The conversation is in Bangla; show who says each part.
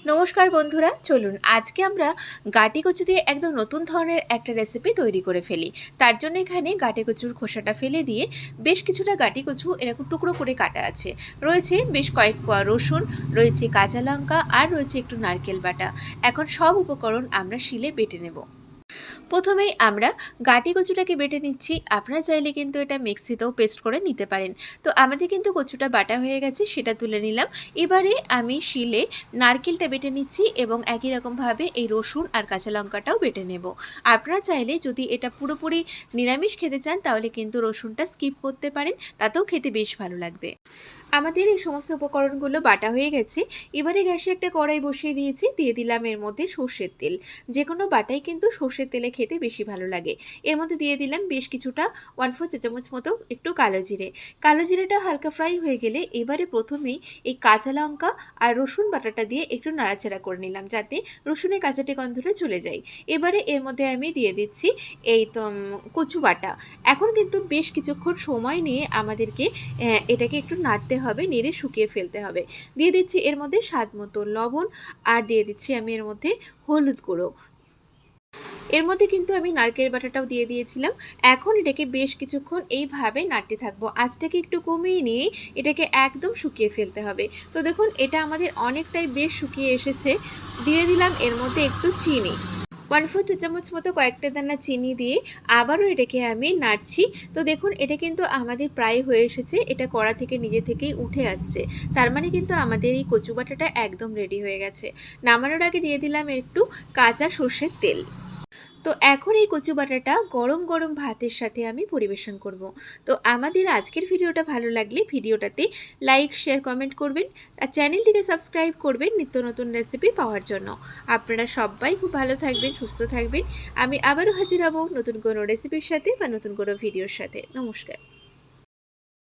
Speaker 1: নমস্কার বন্ধুরা, চলুন আজকে আমরা গাটি কচু দিয়ে একদম নতুন ধরনের একটা রেসিপি তৈরি করে ফেলি। তার জন্য এখানে গাটি কচুর খোসাটা ফেলে দিয়ে বেশ কিছুটা গাটি কচু এরকম টুকরো করে কাটা আছে। রয়েছে বেশ কয়েক কোয়া রসুন, রয়েছে কাঁচা লঙ্কা আর রয়েছে একটু নারকেল বাটা। এখন সব উপকরণ আমরা শিলে বেটে নেব। প্রথমেই আমরা গাটি কচুটাকে বেটে নিচ্ছি। আপনারা চাইলে কিন্তু এটা মিক্সিতেও পেস্ট করে নিতে পারেন। তো আমাদের কিন্তু কচুটা বাটা হয়ে গেছে, সেটা তুলে নিলাম। এবারে আমি শিলে নারকেলটা বেটে নিচ্ছি এবং একই রকমভাবে এই রসুন আর কাঁচা লঙ্কাটাও বেটে নেব। আপনারা চাইলে যদি এটা পুরোপুরি নিরামিষ খেতে চান তাহলে কিন্তু রসুনটা স্কিপ করতে পারেন, তাতেও খেতে বেশ ভালো লাগবে। আমাদের এই সমস্ত উপকরণগুলো বাটা হয়ে গেছে। এবারে গ্যাসে একটা কড়াই বসিয়ে দিয়েছি, দিয়ে দিলাম এর মধ্যে সর্ষের তেল। যে কোনো বাটাই কিন্তু সর্ষের তেলে খেতে বেশি ভালো লাগে। এর মধ্যে দিয়ে দিলাম বেশ কিছুটা 1/4 চা চামচ মতো একটু কালো জিরে। কালো জিরেটা হালকা ফ্রাই হয়ে গেলে এবারে প্রথমেই এই কাঁচা লঙ্কা আর রসুন বাটাটা দিয়ে একটু নাড়াচাড়া করে নিলাম, যাতে রসুনের কাঁচাটে গন্ধটা চলে যায়। এবারে এর মধ্যে আমি দিয়ে দিচ্ছি এই কচু বাটা। এখন কিন্তু বেশ কিছুক্ষণ সময় নিয়ে আমাদেরকে এটাকে একটু নাড়তে হবে, নেড়ে শুকিয়ে ফেলতে হবে। দিয়ে দিচ্ছি এর মধ্যে স্বাদ মতো লবণ, আর দিয়ে দিচ্ছি আমি এর মধ্যে হলুদ গুঁড়ো। এর মধ্যে কিন্তু আমি নারকেল বাটাটাও দিয়ে দিয়েছিলাম। এখন এটাকে বেশ কিছুক্ষণ এইভাবে নাড়তে থাকবো। আঁচটাকে একটু কমিয়ে নিয়ে এটাকে একদম শুকিয়ে ফেলতে হবে। তো দেখুন, এটা আমাদের অনেকটাই বেশ শুকিয়ে এসেছে। দিয়ে দিলাম এর মধ্যে একটু চিনি, 1/4 চা চামচ মতো কয়েকটা দানা চিনি দিয়ে আবারও এটাকে আমি নাড়ছি। তো দেখুন, এটা কিন্তু আমাদের প্রায় হয়ে এসেছে। এটা কড়া থেকে নিজে থেকেই উঠে আসছে। তার মানে কিন্তু আমাদের এই কচু বাটাটা একদম রেডি হয়ে গেছে। নামানোর আগে দিয়ে দিলাম একটু কাঁচা সর্ষের তেল। তো এখন এই কচু বাটাটা গরম গরম ভাতের সাথে আমি পরিবেশন করব। তো আমাদের আজকের ভিডিওটা ভালো লাগলে ভিডিওটাতে লাইক, শেয়ার, কমেন্ট করবেন। আর চ্যানেলটিকে সাবস্ক্রাইব করবেন নিত্য নতুন রেসিপি পাওয়ার জন্য। আপনারা সবাই খুব ভালো থাকবেন, সুস্থ থাকবেন। আমি আবারও হাজির হব নতুন কোনো রেসিপির সাথে বা নতুন কোনো ভিডিওর সাথে। নমস্কার।